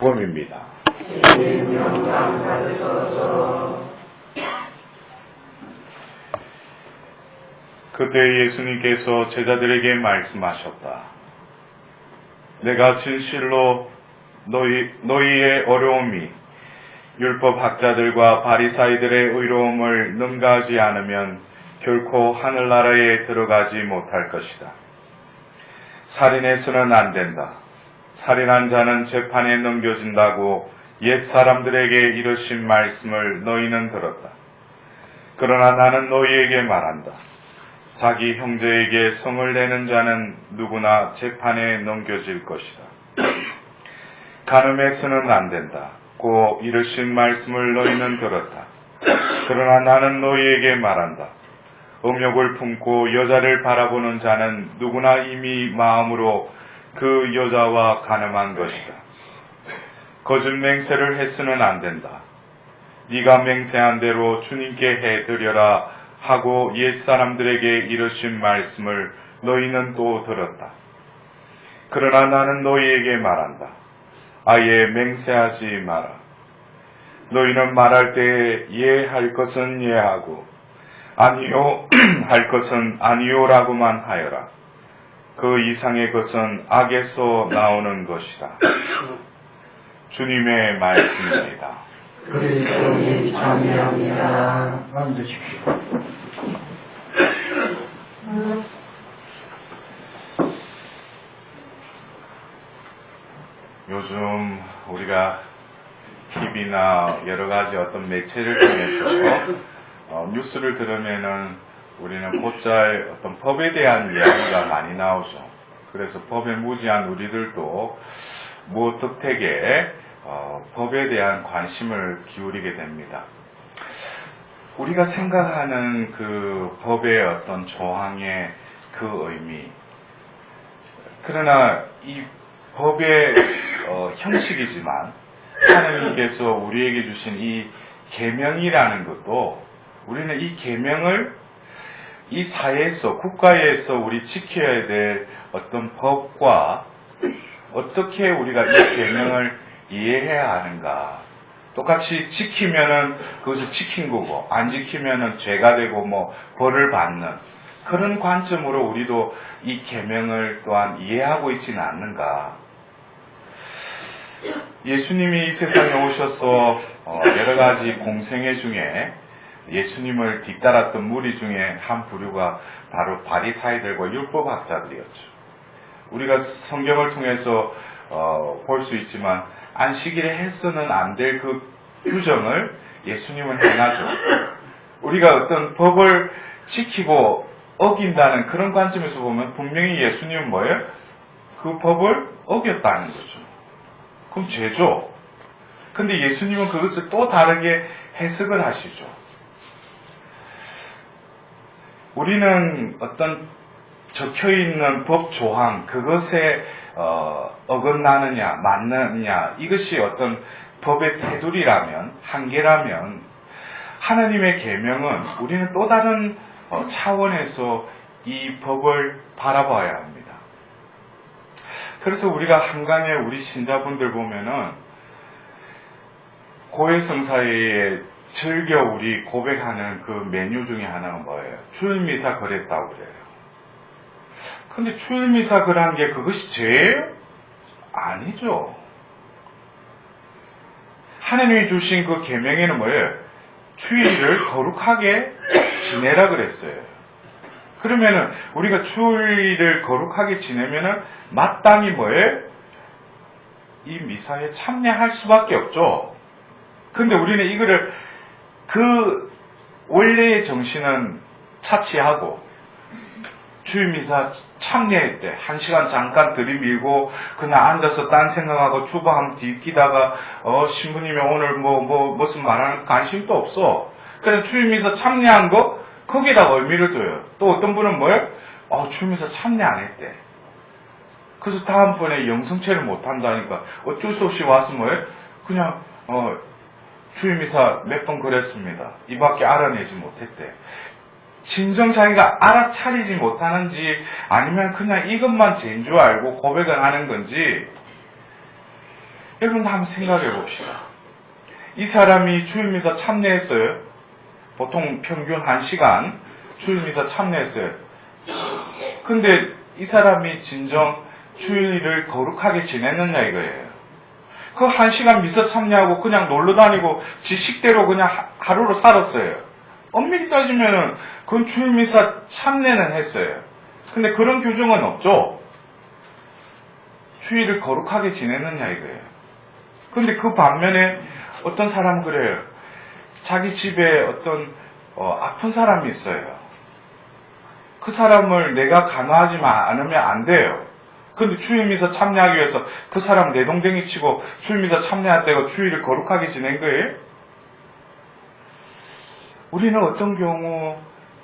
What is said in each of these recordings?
복음입니다. 그때 예수님께서 제자들에게 말씀하셨다. 내가 진실로 너희의 어려움이 율법학자들과 바리사이들의 의로움을 능가하지 않으면 결코 하늘나라에 들어가지 못할 것이다. 살인해서는 안 된다. 살인한 자는 재판에 넘겨진다고 옛사람들에게 이르신 말씀을 너희는 들었다. 그러나 나는 너희에게 말한다. 자기 형제에게 성을 내는 자는 누구나 재판에 넘겨질 것이다. 간음해서는 안 된다. 고 이르신 말씀을 너희는 들었다. 그러나 나는 너희에게 말한다. 음욕을 품고 여자를 바라보는 자는 누구나 이미 마음으로 그 여자와 간음한 것이다. 거짓 맹세를 해서는 안 된다. 네가 맹세한 대로 주님께 해드려라 하고 옛사람들에게 이르신 말씀을 너희는 또 들었다. 그러나 나는 너희에게 말한다. 아예 맹세하지 마라. 너희는 말할 때에 예 할 것은 예하고 아니요 할 것은 아니요라고만 하여라. 그 이상의 것은 악에서 나오는 것이다. 주님의 말씀입니다. 그리스도님 찬양합니다. 앉으십시오. 요즘 우리가 TV나 여러 가지 어떤 매체를 통해서 뉴스를 들으면은 우리는 곧잘 어떤 법에 대한 이야기가 많이 나오죠. 그래서 법에 무지한 우리들도 무턱대게 법에 대한 관심을 기울이게 됩니다. 우리가 생각하는 그 법의 어떤 조항의 그 의미, 그러나 이 법의 형식이지만 하나님께서 우리에게 주신 이 계명이라는 것도 우리는 이 계명을 이 사회에서, 국가에서 우리 지켜야 될 어떤 법과 어떻게 우리가 이 계명을 이해해야 하는가. 똑같이 지키면은 그것을 지킨 거고, 안 지키면은 죄가 되고 뭐 벌을 받는 그런 관점으로 우리도 이 계명을 또한 이해하고 있지는 않는가. 예수님이 이 세상에 오셔서 여러 가지 공생애 중에 예수님을 뒤따랐던 무리 중에 한 부류가 바로 바리사이들과 율법학자들이었죠. 우리가 성경을 통해서 볼 수 있지만 안식일에 해서는 안 될 그 규정을 예수님은 행하죠. 우리가 어떤 법을 지키고 어긴다는 그런 관점에서 보면 분명히 예수님은 뭐예요? 그 법을 어겼다는 거죠. 그럼 죄죠. 근데 예수님은 그것을 또 다르게 해석을 하시죠. 우리는 어떤 적혀있는 법 조항, 그것에 어긋나느냐, 맞느냐, 이것이 어떤 법의 테두리라면, 한계라면, 하나님의 계명은 우리는 또 다른 차원에서 이 법을 바라봐야 합니다. 그래서 우리가 한간에 우리 신자분들 보면은 고해성사에 즐겨 우리 고백하는 그 메뉴 중에 하나가 뭐예요? 주일미사 그랬다고 그래요. 근데 주일미사 그란 게 그것이 죄예요? 아니죠. 하나님이 주신 그 계명에는 뭐예요? 주일을 거룩하게 지내라 그랬어요. 그러면은 우리가 주일을 거룩하게 지내면은 마땅히 뭐예요? 이 미사에 참여할 수밖에 없죠. 근데 우리는 이거를 그 원래의 정신은 차치하고 주일미사 참여할 때 1시간 잠깐 들이밀고 그냥 앉아서 딴 생각하고 주방 한번 뒤끼다가 신부님이 오늘 무슨 말하는 관심도 없어. 그래서 주일미사 참여한 거 거기에다가 의미를 둬요. 또 어떤 분은 뭐예요? 주일미사 참여 안 했대. 그래서 다음번에 영성체를 못 한다니까 어쩔 수 없이 와서 뭐예요? 그냥 주일미사 몇 번 그랬습니다. 이밖에 알아내지 못했대. 진정 자기가 알아차리지 못하는지 아니면 그냥 이것만 죄인 줄 알고 고백을 하는 건지 여러분 한번 생각해 봅시다. 이 사람이 주일미사 참여했어요. 보통 평균 1시간 주일미사 참여했어요. 근데 이 사람이 진정 주일을 거룩하게 지냈느냐 이거예요. 그 1시간 미사 참여하고 그냥 놀러 다니고 지 식대로 그냥 하루로 살았어요. 엄밀히 따지면은 그건 주일미사 참여는 했어요. 근데 그런 규정은 없죠. 주일을 거룩하게 지냈느냐 이거예요. 근데 그 반면에 어떤 사람은 그래요. 자기 집에 어떤 아픈 사람이 있어요. 그 사람을 내가 간호하지 않으면 안 돼요. 근데 주일미사 참여하기 위해서 그 사람 내동댕이 치고 주일미사 참여한다고 주일을 거룩하게 지낸 거예요? 우리는 어떤 경우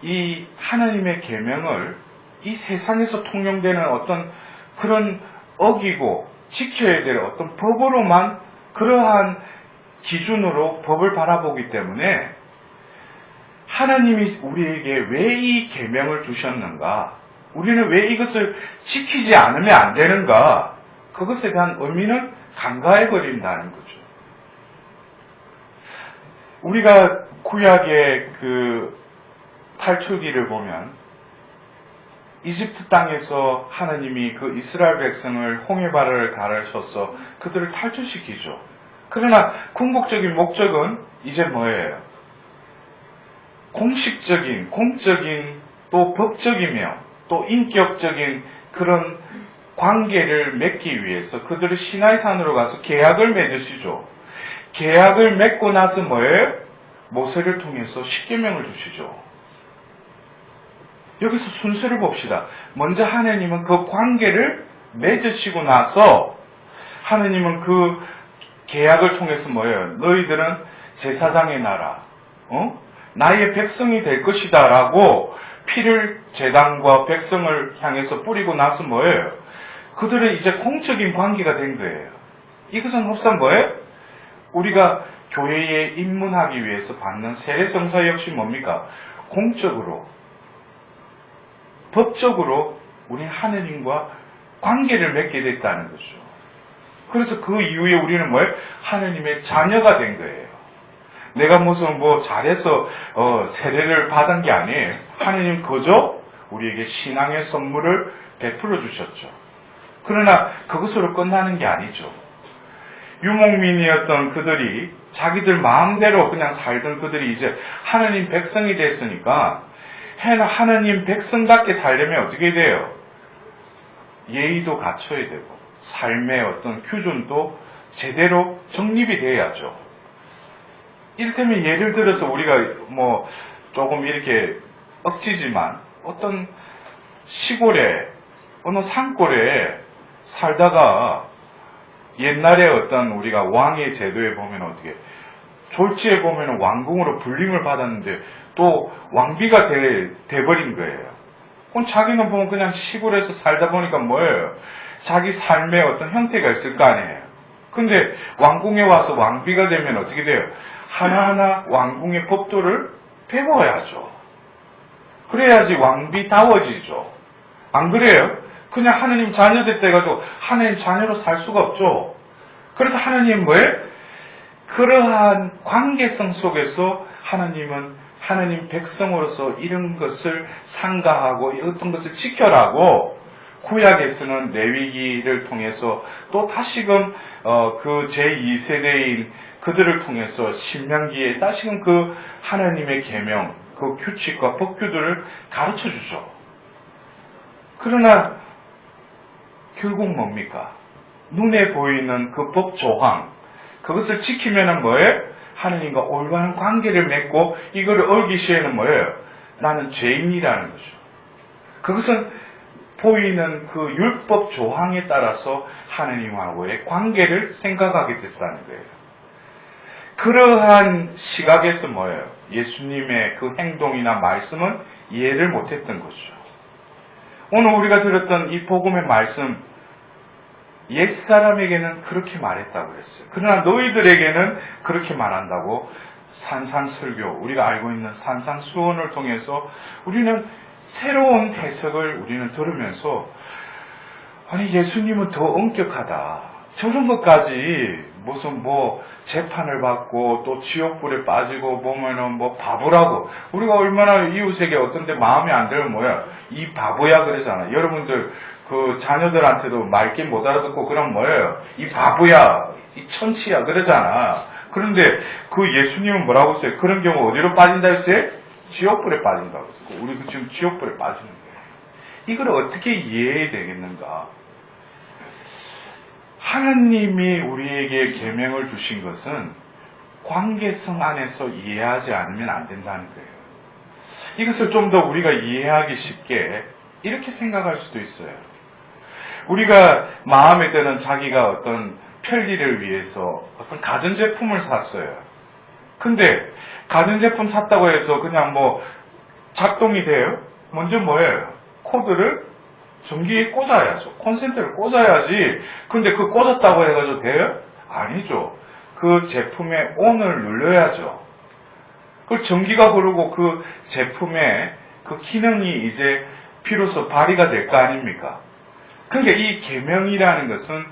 이 하나님의 계명을 이 세상에서 통용되는 어떤 그런 어기고 지켜야 될 어떤 법으로만 그러한 기준으로 법을 바라보기 때문에 하나님이 우리에게 왜 이 계명을 주셨는가? 우리는 왜 이것을 지키지 않으면 안 되는가? 그것에 대한 의미는 간과해 버린다는 거죠. 우리가 구약의 그 탈출기를 보면 이집트 땅에서 하나님이 그 이스라엘 백성을 홍해바다를 가르쳐서 그들을 탈출시키죠. 그러나 궁극적인 목적은 이제 뭐예요? 공식적인, 공적인, 또 법적이며 또 인격적인 그런 관계를 맺기 위해서 그들을 시나이산으로 가서 계약을 맺으시죠. 계약을 맺고 나서 뭐예요? 모세를 통해서 십계명을 주시죠. 여기서 순서를 봅시다. 먼저 하나님은 그 관계를 맺으시고 나서 하나님은 그 계약을 통해서 뭐예요? 너희들은 제사장의 나라, 나의 백성이 될 것이다 라고 피를 제단과 백성을 향해서 뿌리고 나서 뭐예요? 그들의 이제 공적인 관계가 된 거예요. 이것은 흡산 뭐예요? 우리가 교회에 입문하기 위해서 받는 세례성사 역시 뭡니까? 공적으로, 법적으로 우리는 하나님과 관계를 맺게 됐다는 거죠. 그래서 그 이후에 우리는 뭐예요? 하나님의 자녀가 된 거예요. 내가 무슨 잘해서 세례를 받은 게 아니에요. 하나님 그저 우리에게 신앙의 선물을 베풀어 주셨죠. 그러나 그것으로 끝나는 게 아니죠. 유목민이었던 그들이 자기들 마음대로 그냥 살던 그들이 이제 하나님 백성이 됐으니까 하나님 백성답게 살려면 어떻게 돼요? 예의도 갖춰야 되고 삶의 어떤 규준도 제대로 정립이 돼야죠. 이를테면 예를 들어서 우리가 조금 이렇게 억지지만 어떤 시골에 어느 산골에 살다가 옛날에 어떤 우리가 왕의 제도에 보면 어떻게 졸지에 보면 왕궁으로 불림을 받았는데 또 왕비가 돼버린 거예요. 그럼 자기는 보면 그냥 시골에서 살다 보니까 뭐예요? 자기 삶의 어떤 형태가 있을 거 아니에요. 근데 왕궁에 와서 왕비가 되면 어떻게 돼요? 하나하나 왕궁의 법도를 배워야죠. 그래야지 왕비다워지죠. 안 그래요? 그냥 하나님 자녀 됐다 해가지고 하나님 자녀로 살 수가 없죠. 그래서 하나님은 뭐예요? 그러한 관계성 속에서 하나님은 하나님 백성으로서 이런 것을 상가하고 어떤 것을 지켜라고 구약에서는 레위기를 통해서 또 다시금 그 제2세대인 그들을 통해서 신명기에 다시금 그 하나님의 계명, 그 규칙과 법규들을 가르쳐 주죠. 그러나 결국 뭡니까? 눈에 보이는 그 법 조항, 그것을 지키면은 뭐예요? 하나님과 올바른 관계를 맺고 이거를 어기 시에는 뭐예요? 나는 죄인이라는 거죠. 그것은 보이는 그 율법 조항에 따라서 하나님하고의 관계를 생각하게 됐다는 거예요. 그러한 시각에서 뭐예요? 예수님의 그 행동이나 말씀은 이해를 못했던 거죠. 오늘 우리가 들었던 이 복음의 말씀, 옛사람에게는 그렇게 말했다고 그랬어요. 그러나 너희들에게는 그렇게 말한다고 산상설교, 우리가 알고 있는 산상수훈을 통해서 우리는 새로운 해석을 우리는 들으면서 아니 예수님은 더 엄격하다. 저런 것까지 무슨 뭐 재판을 받고 또 지옥불에 빠지고 보면은 뭐 바보라고. 우리가 얼마나 이웃에게 어떤데 마음에 안 들면 뭐야? 이 바보야 그러잖아. 여러분들 그 자녀들한테도 맑게 못 알아듣고 그럼 뭐예요? 이 바보야, 이 천치야 그러잖아. 그런데 그 예수님은 뭐라고 했어요? 그런 경우 어디로 빠진다 했어요? 지옥불에 빠진다고 했어요. 우리 지금 지옥불에 빠지는 거예요. 이걸 어떻게 이해해야 되겠는가? 하나님이 우리에게 계명을 주신 것은 관계성 안에서 이해하지 않으면 안 된다는 거예요. 이것을 좀 더 우리가 이해하기 쉽게 이렇게 생각할 수도 있어요. 우리가 마음에 드는 자기가 어떤 편리를 위해서 어떤 가전제품을 샀어요. 근데 가전제품 샀다고 해서 그냥 뭐 작동이 돼요? 먼저 뭐예요? 코드를 전기에 꽂아야죠. 콘센트를 꽂아야지. 근데 그 꽂았다고 해가지고 돼요? 아니죠. 그 제품의 ON을 눌러야죠. 그 전기가 흐르고 그 제품의 그 기능이 이제 비로소 발휘가 될 거 아닙니까? 그러니까 이 계명이라는 것은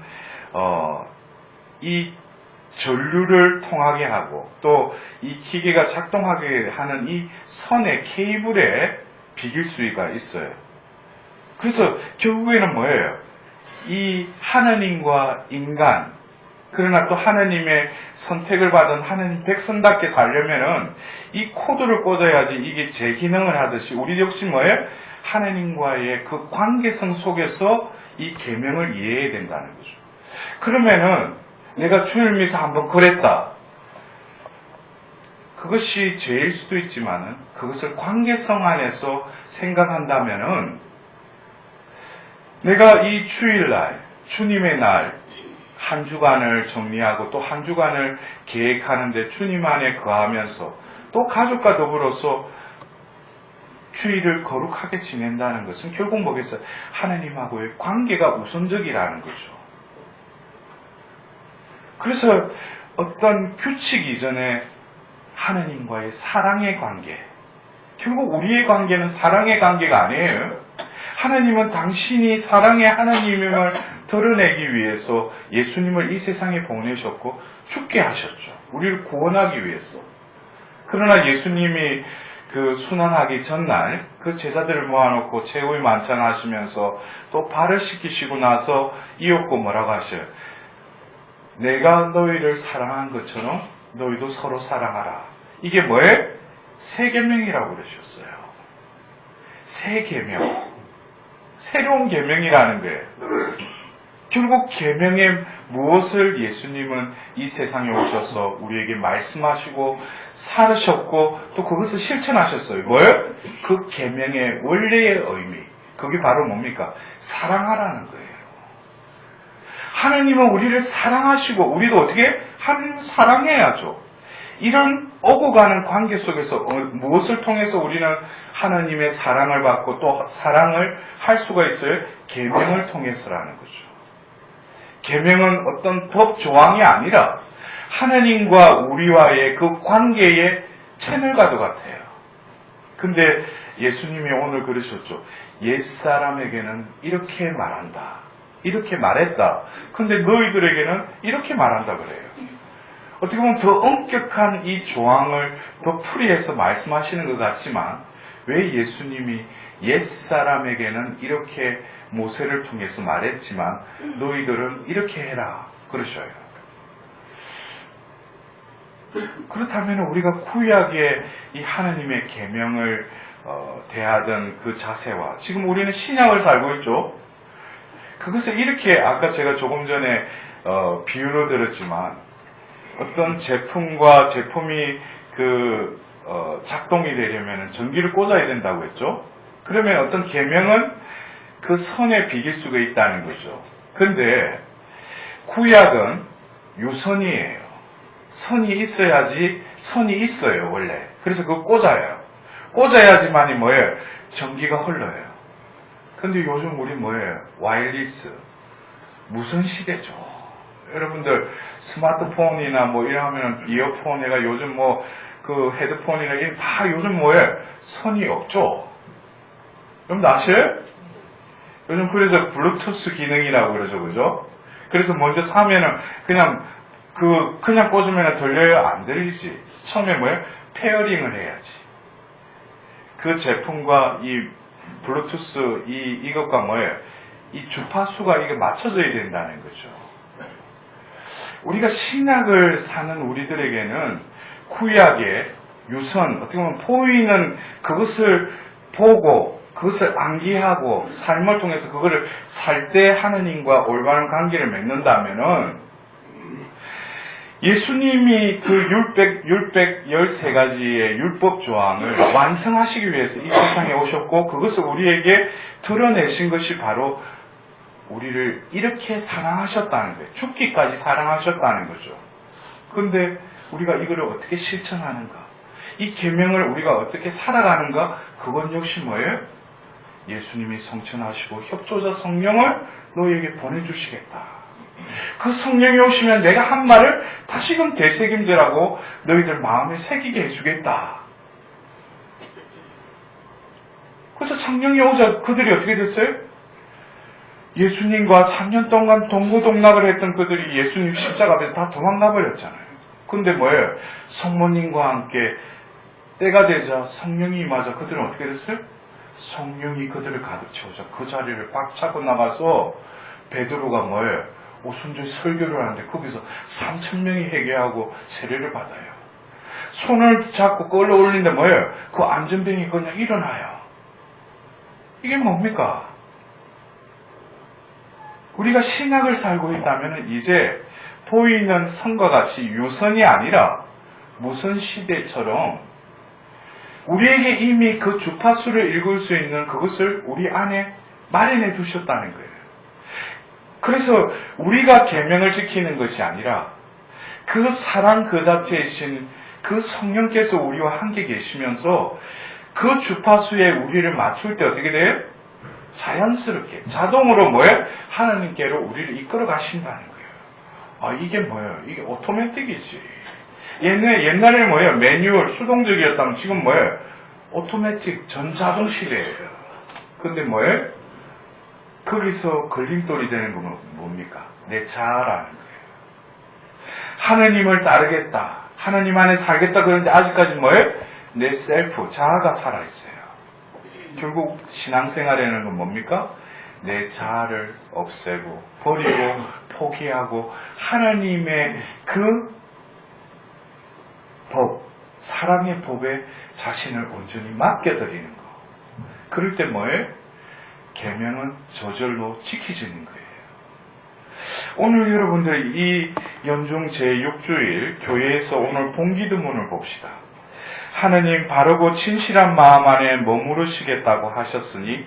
이 전류를 통하게 하고 또 이 기계가 작동하게 하는 이 선의 케이블에 비길 수가 있어요. 그래서 결국에는 뭐예요? 이 하나님과 인간, 그러나 또 하나님의 선택을 받은 하나님 백성답게 살려면은 이 코드를 꽂아야지 이게 제 기능을 하듯이 우리 역시 뭐예요? 하나님과의 그 관계성 속에서 이 계명을 이해해야 된다는 거죠. 그러면은 내가 주일 미사 한번 그랬다. 그것이 죄일 수도 있지만은 그것을 관계성 안에서 생각한다면은 내가 이 주일날, 주님의 날, 한 주간을 정리하고 또 한 주간을 계획하는데 주님 안에 거하면서 또 가족과 더불어서 주일을 거룩하게 지낸다는 것은 결국 뭐겠어요? 하나님하고의 관계가 우선적이라는 거죠. 그래서 어떤 규칙 이전에 하나님과의 사랑의 관계, 결국 우리의 관계는 사랑의 관계가 아니에요. 하나님은 당신이 사랑의 하나님임을 드러내기 위해서 예수님을 이 세상에 보내셨고 죽게 하셨죠. 우리를 구원하기 위해서. 그러나 예수님이 그 순환하기 전날 그 제자들을 모아놓고 최후의 만찬 하시면서 또 발을 씻기시고 나서 이윽고 뭐라고 하셔요? 내가 너희를 사랑한 것처럼 너희도 서로 사랑하라. 이게 뭐예요? 새 계명이라고 그러셨어요. 새 계명. 새로운 계명이라는 거예요. 결국 계명에 무엇을 예수님은 이 세상에 오셔서 우리에게 말씀하시고 살으셨고 또 그것을 실천하셨어요. 뭐예요? 그 계명의 원래의 의미. 그게 바로 뭡니까? 사랑하라는 거예요. 하나님은 우리를 사랑하시고 우리도 어떻게? 하나님을 사랑해야죠. 이런 오고 가는 관계 속에서 무엇을 통해서 우리는 하나님의 사랑을 받고 또 사랑을 할 수가 있어요? 계명을 통해서라는 거죠. 계명은 어떤 법 조항이 아니라 하나님과 우리와의 그 관계의 채널과도 같아요. 근데 예수님이 오늘 그러셨죠. 옛사람에게는 이렇게 말한다. 이렇게 말했다. 근데 너희들에게는 이렇게 말한다 그래요. 어떻게 보면 더 엄격한 이 조항을 더 풀이해서 말씀하시는 것 같지만 왜 예수님이 옛사람에게는 이렇게 모세를 통해서 말했지만 너희들은 이렇게 해라 그러셔요. 그렇다면 우리가 구약의 이 하나님의 계명을 대하던 그 자세와 지금 우리는 신약을 살고 있죠. 그것을 이렇게 아까 제가 조금 전에 비유로 들었지만 어떤 제품과 제품이 작동이 되려면 전기를 꽂아야 된다고 했죠. 그러면 어떤 계명은 그 선에 비길 수가 있다는 거죠. 근데 구약은 유선이에요. 선이 있어야지 선이 있어요 원래. 그래서 그거 꽂아요. 꽂아야지만이 뭐예요? 전기가 흘러요. 근데 요즘 우리 뭐예요? 와이어리스 무선 시대죠. 여러분들 스마트폰이나 뭐 이러면 이어폰이나 요즘 뭐 그 헤드폰이나 이런 다 요즘 뭐예요? 선이 없죠. 여러분들 아세요? 요즘 그래서 블루투스 기능이라고 그러죠, 그죠? 그래서 먼저 사면은 그냥 꽂으면 들려요? 안 들리지. 처음에 뭐예요? 페어링을 해야지. 그 제품과 이 블루투스 이것과 뭐예요? 이 주파수가 이게 맞춰져야 된다는 거죠. 우리가 신약을 사는 우리들에게는 구약의 유선, 어떻게 보면 보이는 그것을 보고 그것을 암기하고 삶을 통해서 그거를 살 때 하느님과 올바른 관계를 맺는다면은 예수님이 그 613가지의 율법 조항을 완성하시기 위해서 이 세상에 오셨고 그것을 우리에게 드러내신 것이 바로 우리를 이렇게 사랑하셨다는 거예요. 죽기까지 사랑하셨다는 거죠. 그런데 우리가 이거를 어떻게 실천하는가? 이 계명을 우리가 어떻게 살아가는가? 그건 역시 뭐예요? 예수님이 성천하시고 협조자 성령을 너희에게 보내주시겠다. 그 성령이 오시면 내가 한 말을 다시금 되새김들하고 너희들 마음에 새기게 해주겠다. 그래서 성령이 오자 그들이 어떻게 됐어요? 예수님과 3년 동안 동고동락을 했던 그들이 예수님 십자가 앞에서 다 도망가 버렸잖아요. 근데 뭐예요? 성모님과 함께 때가 되자 성령이 임하자 그들은 어떻게 됐어요? 성령이 그들을 가득 채우자 그 자리를 꽉 차고 나가서 베드로가 뭐예요? 오순절 설교를 하는데 거기서 3,000명이 회개하고 세례를 받아요. 손을 잡고 끌어올리는데 뭐예요? 그 안전병이 그냥 일어나요. 이게 뭡니까? 우리가 신약을 살고 있다면 이제 보이는 선과 같이 유선이 아니라 무선 시대처럼 우리에게 이미 그 주파수를 읽을 수 있는 그것을 우리 안에 마련해 두셨다는 거예요. 그래서 우리가 계명을 지키는 것이 아니라 그 사랑 그 자체이신 그 성령께서 우리와 함께 계시면서 그 주파수에 우리를 맞출 때 어떻게 돼요? 자연스럽게 자동으로 뭐예요? 하나님께로 우리를 이끌어 가신다는 거예요. 아 이게 뭐예요? 이게 오토매틱이지. 옛날에 뭐예요? 매뉴얼 수동적이었다면 지금 뭐예요? 오토매틱 전자동 시대예요. 근데 뭐예요? 거기서 걸림돌이 되는 건 뭡니까? 내 자아라는 거예요. 하느님을 따르겠다. 하느님 안에 살겠다 그러는데 아직까지 뭐예요? 내 셀프, 자아가 살아있어요. 결국 신앙생활에는 건 뭡니까? 내 자아를 없애고 버리고 포기하고 하나님의 그 법, 사랑의 법에 자신을 온전히 맡겨드리는 거. 그럴 때 뭐예요? 계명은 저절로 지켜지는 거예요. 오늘 여러분들 이 연중 제6주일 교회에서 오늘 본기도문을 봅시다. 하느님 바르고 진실한 마음 안에 머무르시겠다고 하셨으니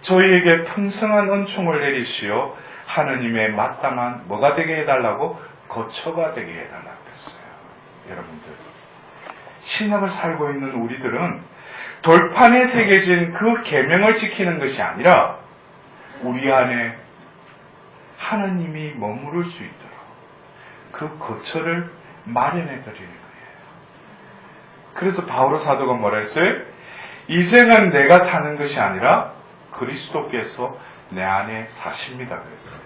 저희에게 풍성한 은총을 내리시어 하느님의 마땅한 뭐가 되게 해달라고? 거처가 되게 해달라고 했어요. 여러분들 신약을 살고 있는 우리들은 돌판에 새겨진 그 계명을 지키는 것이 아니라 우리 안에 하나님이 머무를 수 있도록 그 거처를 마련해 드리는 거예요. 그래서 바오로 사도가 뭐라 했어요? 이제는 내가 사는 것이 아니라 그리스도께서 내 안에 사십니다 그랬어요.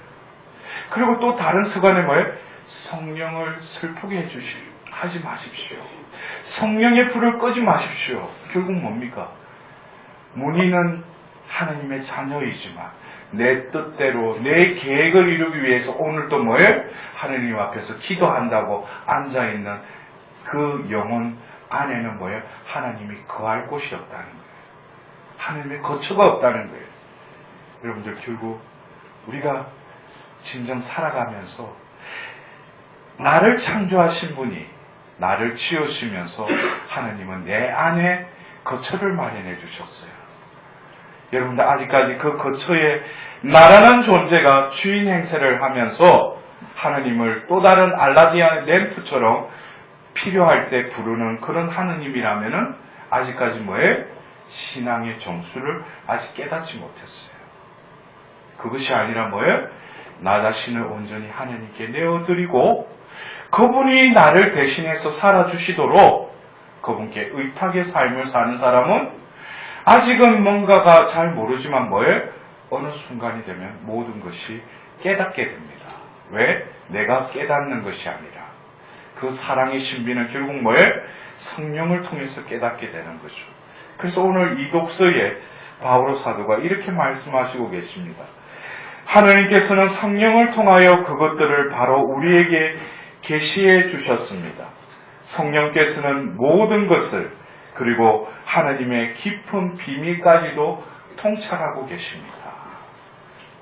그리고 또 다른 서간에 뭐예요? 성령을 슬프게 하지 마십시오. 성령의 불을 끄지 마십시오. 결국 뭡니까? 문의는 하나님의 자녀이지만 내 뜻대로 내 계획을 이루기 위해서 오늘도 뭐예요? 하나님 앞에서 기도한다고 앉아있는 그 영혼 안에는 뭐예요? 하나님이 거할 곳이 없다는 거예요. 하나님의 거처가 없다는 거예요. 여러분들 결국 우리가 진정 살아가면서 나를 창조하신 분이 나를 지으시면서 하나님은 내 안에 거처를 마련해 주셨어요. 여러분들 아직까지 그 거처에 나라는 존재가 주인 행세를 하면서 하나님을 또 다른 알라디아 램프처럼 필요할 때 부르는 그런 하느님이라면은 아직까지 뭐예요? 신앙의 정수를 아직 깨닫지 못했어요. 그것이 아니라 뭐예요? 나 자신을 온전히 하나님께 내어드리고 그분이 나를 대신해서 살아주시도록 그분께 의탁의 삶을 사는 사람은 아직은 뭔가가 잘 모르지만 뭐예요? 어느 순간이 되면 모든 것이 깨닫게 됩니다. 왜? 내가 깨닫는 것이 아니라 그 사랑의 신비는 결국 뭐예요? 성령을 통해서 깨닫게 되는 거죠. 그래서 오늘 이 독서에 바오로 사도가 이렇게 말씀하시고 계십니다. 하나님께서는 성령을 통하여 그것들을 바로 우리에게 계시해 주셨습니다. 성령께서는 모든 것을 그리고 하나님의 깊은 비밀까지도 통찰하고 계십니다.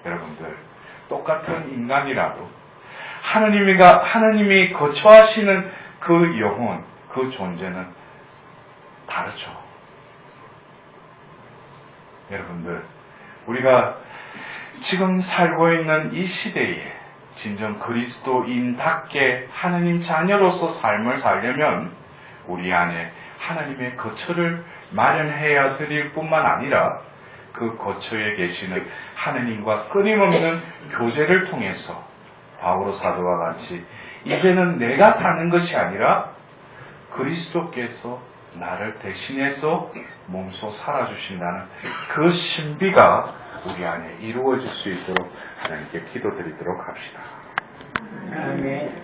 여러분들, 똑같은 인간이라도 하나님이 거처하시는 그 영혼, 그 존재는 다르죠. 여러분들, 우리가 지금 살고 있는 이 시대에 진정 그리스도인답게 하나님 자녀로서 삶을 살려면 우리 안에 하나님의 거처를 마련해야 드릴 뿐만 아니라 그 거처에 계시는 하나님과 끊임없는 교제를 통해서 바오로 사도와 같이 이제는 내가 사는 것이 아니라 그리스도께서 나를 대신해서 몸소 살아주신다는 그 신비가 우리 안에 이루어질 수 있도록 하나님께 기도드리도록 합시다. 아멘.